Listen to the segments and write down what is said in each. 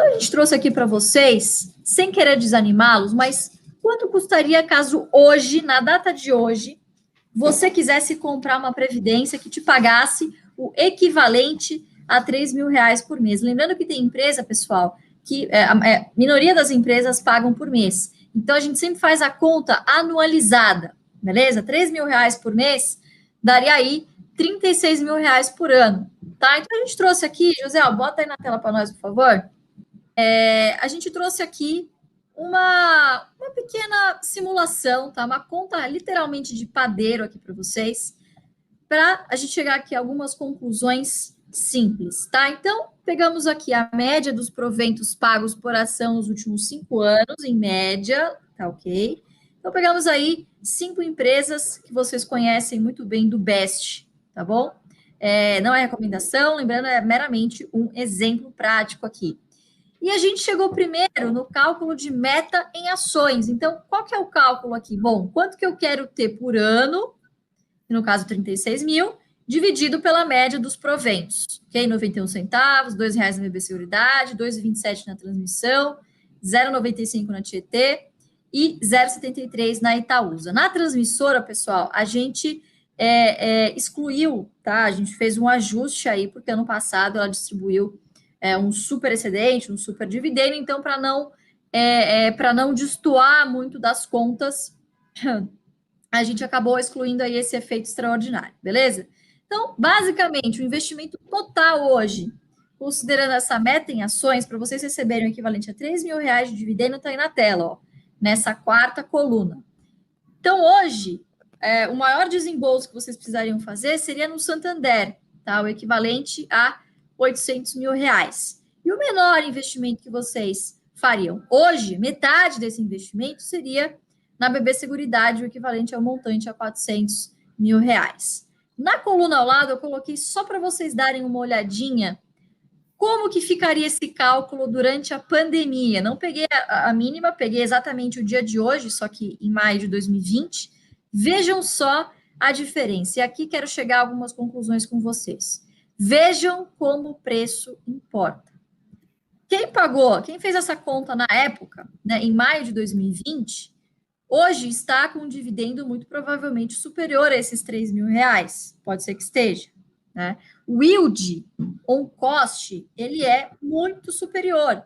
a gente trouxe aqui para vocês, sem querer desanimá-los, mas quanto custaria caso hoje, na data de hoje, você quisesse comprar uma previdência que te pagasse o equivalente a R$ 3.000 por mês? Lembrando que tem empresa, pessoal, que a minoria das empresas pagam por mês. Então, a gente sempre faz a conta anualizada, beleza? R$ 3.000 por mês daria aí R$ 36.000 por ano, tá? Então, a gente trouxe aqui, José, bota aí na tela para nós, por favor. A gente trouxe aqui uma pequena simulação, tá? Uma conta literalmente de padeiro aqui para vocês, para a gente chegar aqui a algumas conclusões simples, tá? Então, pegamos aqui a média dos proventos pagos por ação nos últimos 5 anos, em média, tá ok? Então, pegamos aí 5 empresas que vocês conhecem muito bem do BEST, tá bom? Não é recomendação, lembrando, é meramente um exemplo prático aqui. E a gente chegou primeiro no cálculo de meta em ações. Então, qual que é o cálculo aqui? Bom, quanto que eu quero ter por ano, no caso 36 mil, dividido pela média dos proventos, ok? 91 centavos, R$ 2,00 na BB Seguridade, 2,27 na transmissão, 0,95 na Tietê e 0,73 na Itaúsa. Na transmissora, pessoal, a gente excluiu, tá? A gente fez um ajuste aí, porque ano passado ela distribuiu um super excedente, um super dividendo, então, para não destoar muito das contas, a gente acabou excluindo aí esse efeito extraordinário, beleza? Então, basicamente, o investimento total hoje, considerando essa meta em ações, para vocês receberem o equivalente a R$ 3.000 de dividendo, está aí na tela, ó, nessa quarta coluna. Então, hoje, o maior desembolso que vocês precisariam fazer seria no Santander, tá? O equivalente a R$ 800.000. E o menor investimento que vocês fariam hoje, metade desse investimento seria na BB Seguridade, o equivalente ao montante a R$ 400.000. Na coluna ao lado, eu coloquei só para vocês darem uma olhadinha como que ficaria esse cálculo durante a pandemia. Não peguei a mínima, peguei exatamente o dia de hoje, só que em maio de 2020. Vejam só a diferença. E aqui quero chegar a algumas conclusões com vocês. Vejam como o preço importa. Quem fez essa conta na época, né, em maio de 2020, hoje está com um dividendo muito provavelmente superior a esses R$ 3.000. Pode ser que esteja, né? O yield on cost, ele é muito superior,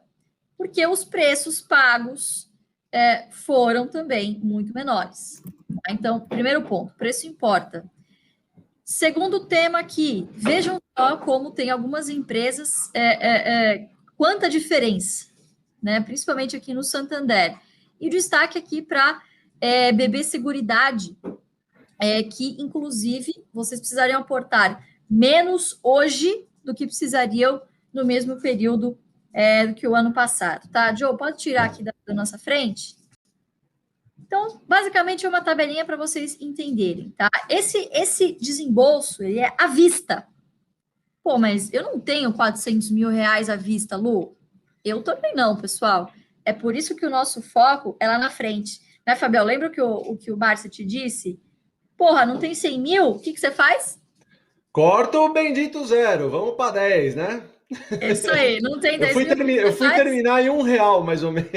porque os preços pagos foram também muito menores. Tá? Então, primeiro ponto, preço importa. Segundo tema aqui, vejam só como tem algumas empresas, quanta diferença, né? Principalmente aqui no Santander. E o destaque aqui para BB Seguridade, que, inclusive, vocês precisariam aportar menos hoje do que precisariam no mesmo período do que o ano passado, tá? Joe, pode tirar aqui da nossa frente? Então, basicamente, é uma tabelinha para vocês entenderem, tá? Esse desembolso, ele é à vista. Pô, mas eu não tenho R$ 400.000 à vista, Lu. Eu também não, pessoal. É por isso que o nosso foco é lá na frente. Né, Fabiel? Lembra o que o Márcio te disse? Porra, não tem 100 mil? O que você faz? Corta o bendito zero. Vamos para 10, né? É isso aí. Não tem 10 mil? Eu fui terminar em R$ 1, mais ou menos.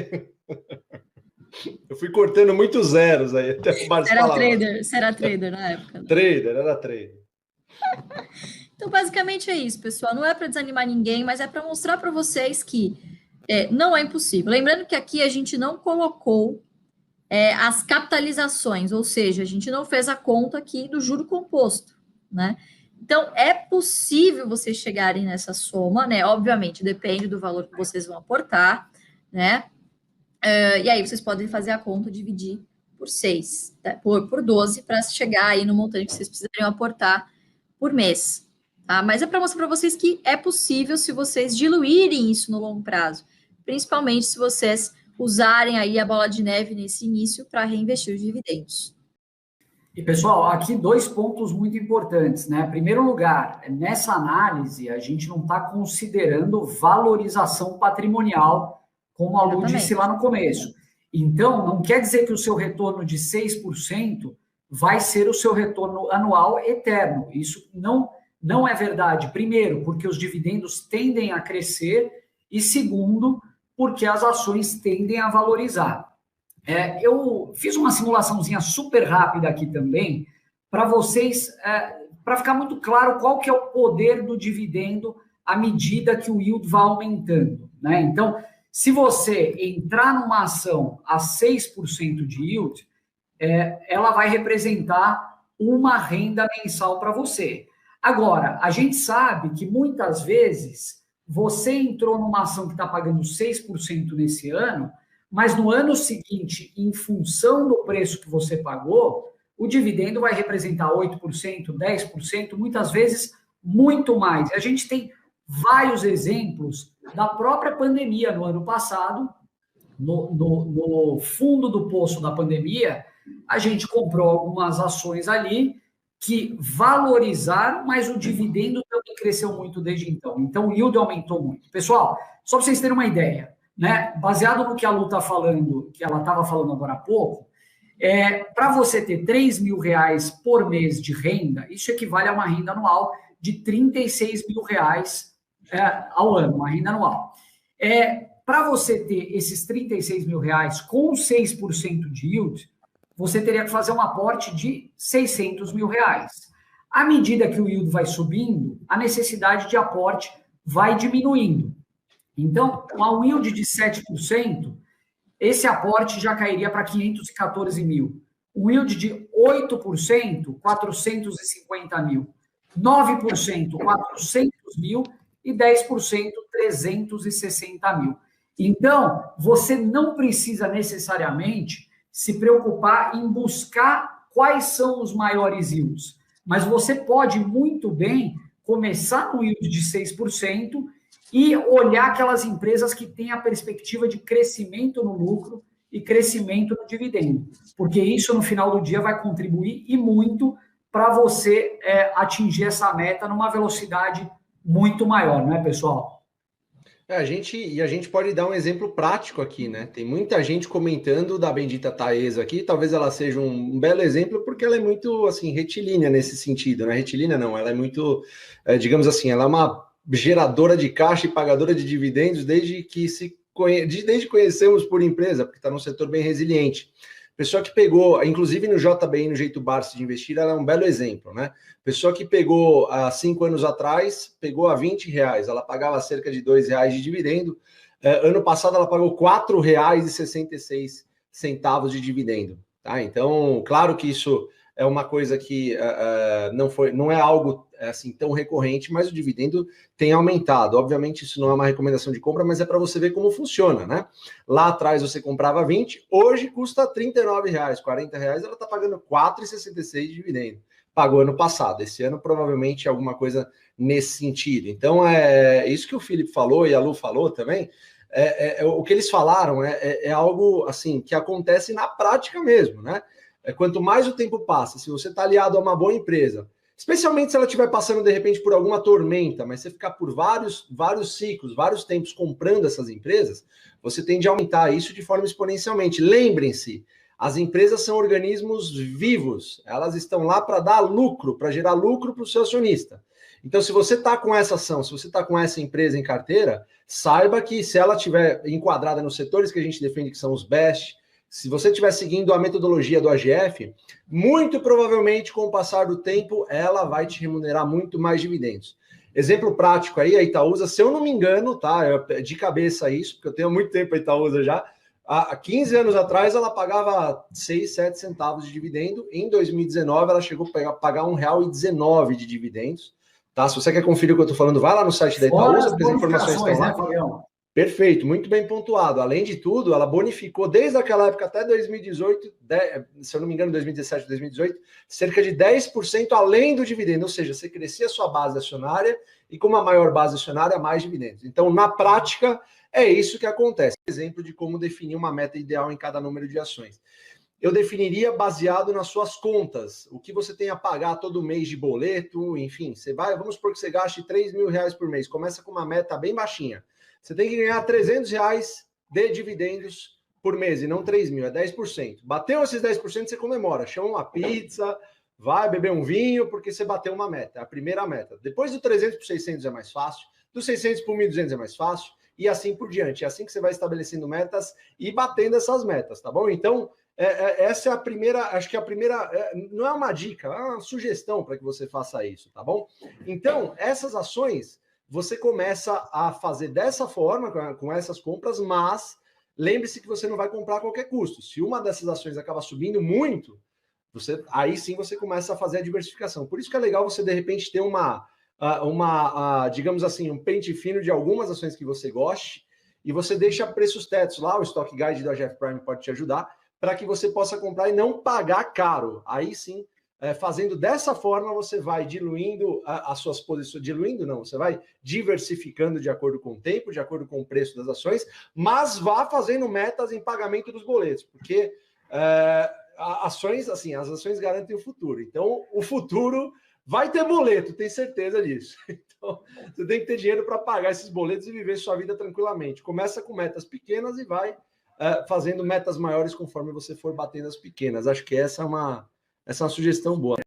Eu fui cortando muitos zeros aí. Até o Márcio falava. Você era trader na época. Era trader. Então, basicamente é isso, pessoal. Não é para desanimar ninguém, mas é para mostrar para vocês que não é impossível. Lembrando que aqui a gente não colocou as capitalizações, ou seja, a gente não fez a conta aqui do juro composto, né? Então, é possível vocês chegarem nessa soma, né? Obviamente, depende do valor que vocês vão aportar, né? E aí vocês podem fazer a conta, dividir por 6, tá? por 12, para chegar aí no montante que vocês precisariam aportar por mês. Tá? Mas é para mostrar para vocês que é possível se vocês diluírem isso no longo prazo, principalmente se vocês usarem aí a bola de neve nesse início para reinvestir os dividendos. E, pessoal, aqui 2 pontos muito importantes, né? Em primeiro lugar, nessa análise, a gente não está considerando valorização patrimonial, como a Lu disse lá no começo. Então, não quer dizer que o seu retorno de 6% vai ser o seu retorno anual eterno. Isso não é verdade. Primeiro, porque os dividendos tendem a crescer. E segundo, porque as ações tendem a valorizar. Eu fiz uma simulaçãozinha super rápida aqui também, para vocês, para ficar muito claro qual que é o poder do dividendo à medida que o yield vai aumentando, né? Então, se você entrar numa ação a 6% de yield, ela vai representar uma renda mensal para você. Agora, a gente sabe que muitas vezes você entrou numa ação que está pagando 6% nesse ano, mas no ano seguinte, em função do preço que você pagou, o dividendo vai representar 8%, 10%, muitas vezes muito mais. A gente tem vários exemplos da própria pandemia no ano passado, no fundo do poço da pandemia, a gente comprou algumas ações ali que valorizaram, mas o dividendo também cresceu muito desde então. Então, o yield aumentou muito. Pessoal, só para vocês terem uma ideia, né? Baseado no que a Lu está falando, que ela estava falando agora há pouco, para você ter R$3.000 por mês de renda, isso equivale a uma renda anual de R$36.000 ao ano, uma renda anual. Para você ter esses R$36.000 com 6% de yield, você teria que fazer um aporte de R$600.000. À medida que o yield vai subindo, a necessidade de aporte vai diminuindo. Então, com a yield de 7%, esse aporte já cairia para 514 mil. O yield de 8%, 450 mil. 9%, 400 mil. E 10%, 360 mil. Então, você não precisa necessariamente se preocupar em buscar quais são os maiores yields. Mas você pode muito bem começar no yield de 6% e olhar aquelas empresas que têm a perspectiva de crescimento no lucro e crescimento no dividendo. Porque isso, no final do dia, vai contribuir e muito para você atingir essa meta numa velocidade muito maior, né, pessoal? A gente pode dar um exemplo prático aqui, né? Tem muita gente comentando da bendita Taesa aqui, talvez ela seja um belo exemplo, porque ela é muito, assim, retilínea nesse sentido, né? Retilínea não, ela é muito, digamos assim, ela é uma geradora de caixa e pagadora de dividendos desde que conhecemos por empresa, porque está num setor bem resiliente. Pessoa que pegou, inclusive no JBI, no Jeito Barsi de investir, ela é um belo exemplo, né? Pessoa que pegou há 5 anos atrás, pegou a R$20, ela pagava cerca de R$2 de dividendo. Ano passado ela pagou R$4,66 de dividendo. Tá? Então, claro que isso é uma coisa que não é algo assim tão recorrente, mas o dividendo tem aumentado. Obviamente, isso não é uma recomendação de compra, mas é para você ver como funciona, né? Lá atrás você comprava 20, hoje custa R$39, R$40, ela está pagando R$4,66 de dividendo. Pagou ano passado. Esse ano, provavelmente, alguma coisa nesse sentido. Então, isso que o Felipe falou e a Lu falou também. O que eles falaram é algo assim que acontece na prática mesmo, né? Quanto mais o tempo passa, se você está aliado a uma boa empresa, especialmente se ela estiver passando de repente por alguma tormenta, mas você ficar por vários ciclos, vários tempos comprando essas empresas, você tende a aumentar isso de forma exponencialmente. Lembrem-se, as empresas são organismos vivos, elas estão lá para dar lucro, para gerar lucro para o seu acionista. Então, se você está com essa ação, se você está com essa empresa em carteira, saiba que se ela estiver enquadrada nos setores que a gente defende, que são os best, se você estiver seguindo a metodologia do AGF, muito provavelmente, com o passar do tempo, ela vai te remunerar muito mais dividendos. Exemplo prático aí, a Itaúsa, se eu não me engano, tá? De cabeça isso, porque eu tenho muito tempo a Itaúsa já. Há 15 anos atrás, ela pagava 6, 7 centavos de dividendo. Em 2019, ela chegou a pagar R$1,19 de dividendos. Tá? Se você quer conferir o que eu estou falando, vai lá no site da Itaúsa, porque as informações estão lá. Né, Fabião? Perfeito, muito bem pontuado. Além de tudo, ela bonificou desde aquela época até 2018, se eu não me engano, 2017, 2018, cerca de 10% além do dividendo, ou seja, você crescia a sua base acionária e com uma maior base acionária, mais dividendos. Então, na prática, é isso que acontece. Exemplo de como definir uma meta ideal em cada número de ações. Eu definiria baseado nas suas contas, o que você tem a pagar todo mês de boleto, enfim, vamos supor que você gaste R$3.000 por mês, começa com uma meta bem baixinha. Você tem que ganhar R$300 de dividendos por mês, e não 3 mil, é 10%. Bateu esses 10%, você comemora, chama uma pizza, vai beber um vinho, porque você bateu uma meta, a primeira meta. Depois do 300 para 600 é mais fácil, do 600 para 1.200 é mais fácil, e assim por diante. É assim que você vai estabelecendo metas e batendo essas metas, tá bom? Então, essa é a primeira, acho que a primeira, não é uma dica, é uma sugestão para que você faça isso, tá bom? Então, essas ações, você começa a fazer dessa forma, com essas compras, mas lembre-se que você não vai comprar a qualquer custo. Se uma dessas ações acaba subindo muito, aí sim você começa a fazer a diversificação. Por isso que é legal você, de repente, ter digamos assim, um pente fino de algumas ações que você goste, e você deixa preços tetos lá, o Stock Guide da GF Prime pode te ajudar, para que você possa comprar e não pagar caro. Aí sim, fazendo dessa forma, você vai diluindo as suas posições, diluindo não, você vai diversificando de acordo com o tempo, de acordo com o preço das ações, mas vá fazendo metas em pagamento dos boletos, porque ações, assim, as ações garantem o futuro. Então, o futuro vai ter boleto, tem certeza disso. Então, você tem que ter dinheiro para pagar esses boletos e viver sua vida tranquilamente. Começa com metas pequenas e vai fazendo metas maiores conforme você for batendo as pequenas. Acho que essa é uma sugestão boa.